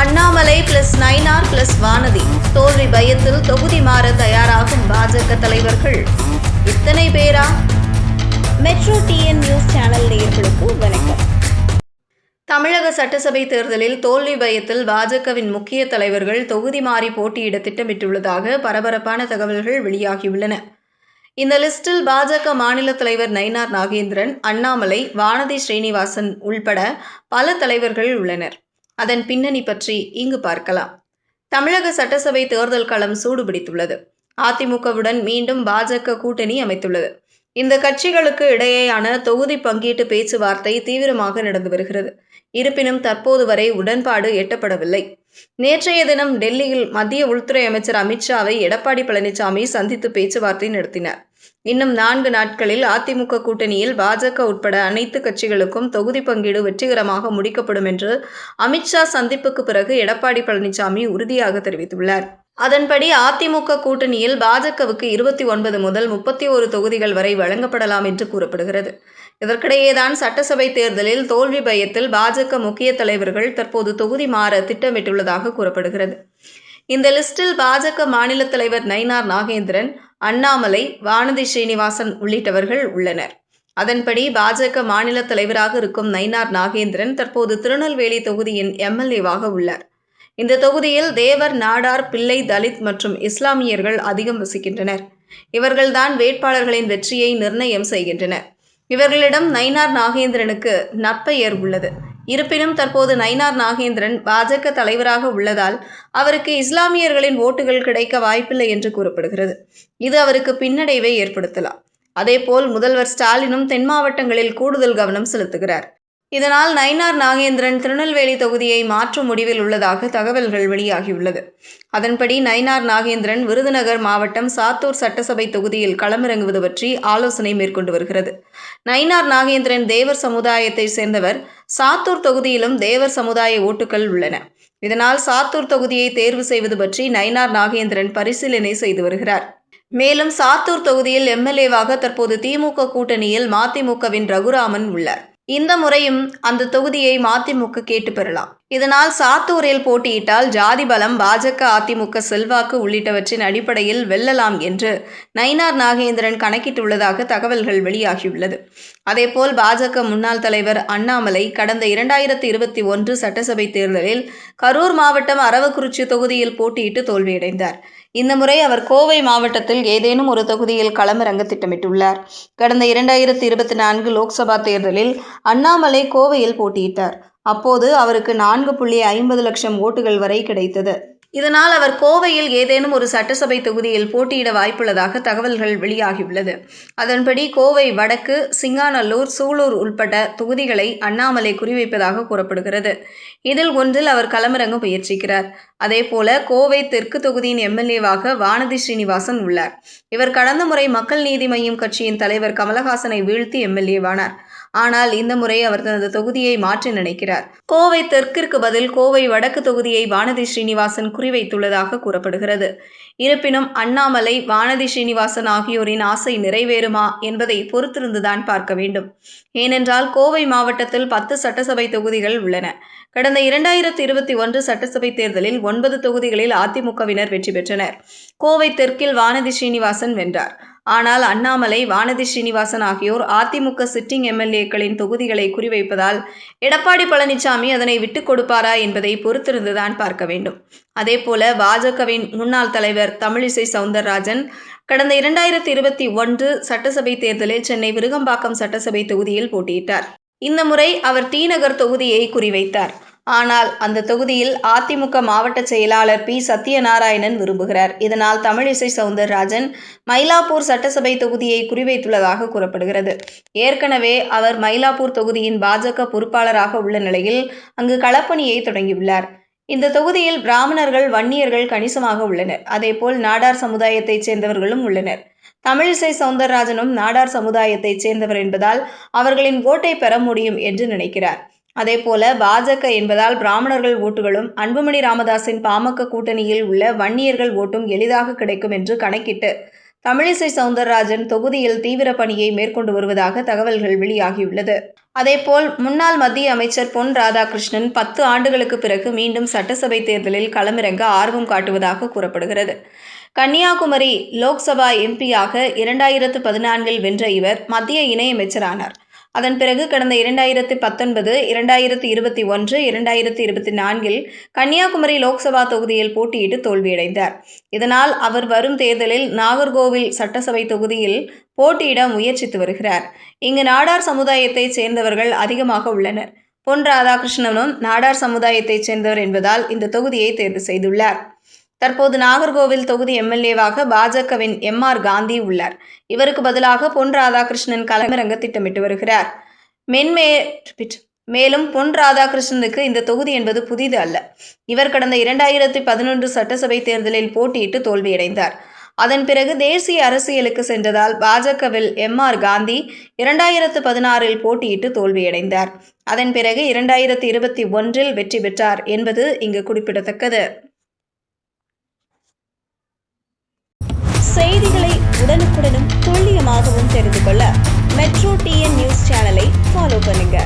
Annamalai plus Nainar plus Vanathi தோல்வி பயத்தில் தொகுதி மாற தயாராகும் பாஜக தலைவர்கள். இத்தனை பேரா? மெட்ரோ டிஎன் நியூஸ் சேனல் நேயர்களுக்கு வணக்கம். தமிழக சட்டசபை தேர்தலில் தோல்வி பயத்தில் பாஜகவின் முக்கிய தலைவர்கள் தொகுதி மாறி போட்டியிட திட்டமிட்டுள்ளதாக பரபரப்பான தகவல்கள் வெளியாகியுள்ளன. இந்த லிஸ்டில் பாஜக மாநில தலைவர் நயினார் நாகேந்திரன், அண்ணாமலை, வானதி ஸ்ரீனிவாசன் உள்பட பல தலைவர்கள் உள்ளனர். அதன் பின்னணி பற்றி இங்கு பார்க்கலாம். தமிழக சட்டசபை தேர்தல் களம் சூடுபிடித்துள்ளது. அதிமுகவுடன் மீண்டும் பாஜக கூட்டணி அமைத்துள்ளது. இந்த கட்சிகளுக்கு இடையேயான தொகுதி பங்கீட்டு பேச்சுவார்த்தை தீவிரமாக நடந்து வருகிறது. இருப்பினும் தற்போது வரை உடன்பாடு எட்டப்படவில்லை. நேற்றைய தினம் டெல்லியில் மத்திய உள்துறை அமைச்சர் அமித்ஷாவை எடப்பாடி பழனிசாமி சந்தித்து பேச்சுவார்த்தை நடத்தினார். இன்னும் 4 நாட்களில் அதிமுக கூட்டணியில் பாஜக உட்பட அனைத்து கட்சிகளுக்கும் தொகுதி பங்கீடு வெற்றிகரமாக முடிக்கப்படும் என்று அமித்ஷா சந்திப்புக்கு பிறகு எடப்பாடி பழனிசாமி உறுதியாக தெரிவித்துள்ளார். அதன்படி அதிமுக கூட்டணியில் பாஜகவுக்கு 29 முதல் 31 தொகுதிகள் வரை வழங்கப்படலாம் என்று கூறப்படுகிறது. இதற்கிடையேதான் சட்டசபை தேர்தலில் தோல்வி பயத்தில் பாஜக முக்கிய தலைவர்கள் தற்போது தொகுதி மாற திட்டமிட்டுள்ளதாக கூறப்படுகிறது. இந்த லிஸ்டில் பாஜக மாநில தலைவர் நயினார் நாகேந்திரன், அண்ணாமலை, வானதி ஸ்ரீனிவாசன் உள்ளிட்டவர்கள் உள்ளனர். அதன்படி பாஜக மாநில தலைவராக இருக்கும் நயினார் நாகேந்திரன் தற்போது திருநெல்வேலி தொகுதியின் எம்எல்ஏவாக உள்ளார். இந்த தொகுதியில் தேவர், நாடார், பிள்ளை, தலித் மற்றும் இஸ்லாமியர்கள் அதிகம் வசிக்கின்றனர். இவர்கள்தான் வேட்பாளர்களின் வெற்றியை நிர்ணயம் செய்கின்றனர். இவர்களிடம் நயினார் நாகேந்திரனுக்கு நற்பெயர் உள்ளது. இருப்பினும் தற்போது நயினார் நாகேந்திரன் பாஜக தலைவராக உள்ளதால் அவருக்கு இஸ்லாமியர்களின் ஓட்டுகள் கிடைக்க வாய்ப்பில்லை என்று கூறப்படுகிறது. இது அவருக்கு பின்னடைவை ஏற்படுத்தலாம். அதேபோல் முதல்வர் ஸ்டாலினும் தென் மாவட்டங்களில் கூடுதல் கவனம் செலுத்துகிறார். இதனால் நயினார் நாகேந்திரன் திருநெல்வேலி தொகுதியை மாற்றும் முடிவில் உள்ளதாக தகவல்கள் வெளியாகியுள்ளது. அதன்படி நயினார் நாகேந்திரன் விருதுநகர் மாவட்டம் சாத்தூர் சட்டசபை தொகுதியில் களமிறங்குவது பற்றி ஆலோசனை மேற்கொண்டு வருகிறது. நயினார் நாகேந்திரன் தேவர் சமுதாயத்தை சேர்ந்தவர். சாத்தூர் தொகுதியிலும் தேவர் சமுதாய ஓட்டுகள் உள்ளன. இதனால் சாத்தூர் தொகுதியை தேர்வு செய்வது பற்றி நயினார் நாகேந்திரன் பரிசீலனை செய்து வருகிறார். மேலும் சாத்தூர் தொகுதியில் எம்எல்ஏவாக தற்போது திமுக கூட்டணியில் மதிமுகவின் ரகுராமன் உள்ளார். இந்த முறையும் அந்த தொகுதியை மதிமுக கேட்டு பெறலாம். இதனால் சாத்தூரில் போட்டியிட்டால் ஜாதி பலம், பாஜக அதிமுக செல்வாக்கு உள்ளிட்டவற்றின் அடிப்படையில் வெல்லலாம் என்று நயினார் நாகேந்திரன் கணக்கிட்டுள்ளதாக தகவல்கள் வெளியாகியுள்ளது. அதேபோல் பாஜக முன்னாள் தலைவர் அண்ணாமலை கடந்த 2021 சட்டசபை தேர்தலில் கரூர் மாவட்டம் அரவக்குறிச்சி தொகுதியில் போட்டியிட்டு தோல்வியடைந்தார். இந்த முறை அவர் கோவை மாவட்டத்தில் ஏதேனும் ஒரு தொகுதியில் களமிறங்க திட்டமிட்டுள்ளார். கடந்த 2024 லோக்சபா தேர்தலில் அண்ணாமலை கோவையில் போட்டியிட்டார். அப்போது அவருக்கு 4.50 லட்சம் ஓட்டுகள் வரை கிடைத்தது. இதனால் அவர் கோவையில் ஏதேனும் ஒரு சட்டசபை தொகுதியில் போட்டியிட வாய்ப்புள்ளதாக தகவல்கள் வெளியாகியுள்ளது. அதன்படி கோவை வடக்கு, சிங்காநல்லூர், சூலூர் உள்பட்ட தொகுதிகளை அண்ணாமலை குறிவைப்பதாக கூறப்படுகிறது. இதில் ஒன்றில் அவர் களமிறங்க முயற்சிக்கிறார். அதேபோல கோவை தெற்கு தொகுதியின் எம்எல்ஏவாக வானதி ஸ்ரீனிவாசன் உள்ளார். இவர் கடந்த முறை மக்கள் நீதி மய்யம் கட்சியின் தலைவர் கமலஹாசனை வீழ்த்தி எம்எல்ஏவானார். ஆனால் இந்த முறை அவர் தனது தொகுதியை மாற்றி நினைக்கிறார். கோவை தெற்கிற்கு பதில் கோவை வடக்கு தொகுதியை வானதி ஸ்ரீனிவாசன் குறிவைத்துள்ளதாக கூறப்படுகிறது. இருப்பினும் அண்ணாமலை, வானதி ஸ்ரீனிவாசன் ஆகியோரின் ஆசை நிறைவேறுமா என்பதை பொறுத்திருந்துதான் பார்க்க வேண்டும். ஏனென்றால் கோவை மாவட்டத்தில் 10 சட்டசபை தொகுதிகள் உள்ளன. கடந்த 2021 சட்டசபை தேர்தலில் 9 தொகுதிகளில் அதிமுகவினர் வெற்றி பெற்றனர். கோவை தெற்கில் வானதி ஸ்ரீனிவாசன் வென்றார். ஆனால் அண்ணாமலை, வானதி ஸ்ரீனிவாசன் ஆகியோர் அதிமுக சிட்டிங் எம்எல்ஏக்களின் தொகுதிகளை குறிவைப்பதால் எடப்பாடி பழனிசாமி அதனை விட்டுக் கொடுப்பாரா என்பதை பொறுத்திருந்துதான் பார்க்க வேண்டும். அதேபோல பாஜகவின் முன்னாள் தலைவர் தமிழிசை சவுந்தரராஜன் கடந்த 2021 சட்டசபை தேர்தலில் சென்னை விருகம்பாக்கம் சட்டசபை தொகுதியில் போட்டியிட்டார். இந்த முறை அவர் டி நகர் தொகுதியை குறிவைத்தார். ஆனால் அந்த தொகுதியில் அதிமுக மாவட்ட செயலாளர் பி. சத்யநாராயணன் விரும்புகிறார். இதனால் தமிழிசை சவுந்தரராஜன் மயிலாப்பூர் சட்டசபை தொகுதியை குறிவைத்துள்ளதாக கூறப்படுகிறது. ஏற்கனவே அவர் மயிலாப்பூர் தொகுதியின் பாஜக பொறுப்பாளராக உள்ள நிலையில் அங்கு களப்பணியை தொடங்கியுள்ளார். இந்த தொகுதியில் பிராமணர்கள், வன்னியர்கள் கணிசமாக உள்ளனர். அதேபோல் நாடார் சமுதாயத்தைச் சேர்ந்தவர்களும் உள்ளனர். தமிழிசை சவுந்தரராஜனும் நாடார் சமுதாயத்தைச் சேர்ந்தவர் என்பதால் அவர்களின் ஓட்டை பெற முடியும் என்று நினைக்கிறார். அதேபோல பாஜக என்பதால் பிராமணர்கள் ஓட்டுகளும், அன்புமணி ராமதாஸின் பாமக கூட்டணியில் உள்ள வன்னியர்கள் ஓட்டும் எளிதாக கிடைக்கும் என்று கணக்கிட்டு தமிழிசை சவுந்தரராஜன் தொகுதியில் தீவிர பணியை மேற்கொண்டு வருவதாக தகவல்கள் வெளியாகியுள்ளது. அதேபோல் முன்னாள் மத்திய அமைச்சர் பொன் ராதாகிருஷ்ணன் 10 ஆண்டுகளுக்கு பிறகு மீண்டும் சட்டசபை தேர்தலில் களமிறங்க ஆர்வம் காட்டுவதாக கூறப்படுகிறது. கன்னியாகுமரி லோக்சபா எம்பியாக 2014 வென்ற இவர் மத்திய இணையமைச்சரானார். அதன் பிறகு கடந்த 2019, 2021, 2024 கன்னியாகுமரி லோக்சபா தொகுதியில் போட்டியிட்டு தோல்வியடைந்தார். இதனால் அவர் வரும் தேர்தலில் நாகர்கோவில் சட்டசபை தொகுதியில் போட்டியிட முயற்சித்து வருகிறார். இங்கு நாடார் சமுதாயத்தைச் சேர்ந்தவர்கள் அதிகமாக உள்ளனர். பொன் ராதாகிருஷ்ணனும் நாடார் சமுதாயத்தைச் சேர்ந்தவர் என்பதால் இந்த தொகுதியை தேர்வு செய்துள்ளார். தற்போது நாகர்கோவில் தொகுதி எம்எல்ஏவாக பாஜகவின் எம்.ஆர். காந்தி உள்ளார். இவருக்கு பதிலாக பொன் ராதாகிருஷ்ணன் களமிறங்க திட்டமிட்டு வருகிறார். மேலும் பொன் ராதாகிருஷ்ணனுக்கு இந்த தொகுதி என்பது புதிது அல்ல. இவர் கடந்த 2011 சட்டசபை தேர்தலில் போட்டியிட்டு தோல்வியடைந்தார். அதன் பிறகு தேசிய அரசியலுக்கு சென்றதால் பாஜகவில் எம்.ஆர். காந்தி 2016 போட்டியிட்டு தோல்வியடைந்தார். அதன் பிறகு 2021 வெற்றி பெற்றார் என்பது இங்கு குறிப்பிடத்தக்கது. செய்திகளை உடனுக்குடனும் துல்லியமாகவும் தெரிந்து கொள்ள மெட்ரோ டிஎன் நியூஸ் சேனலை ஃபாலோ பண்ணுங்க.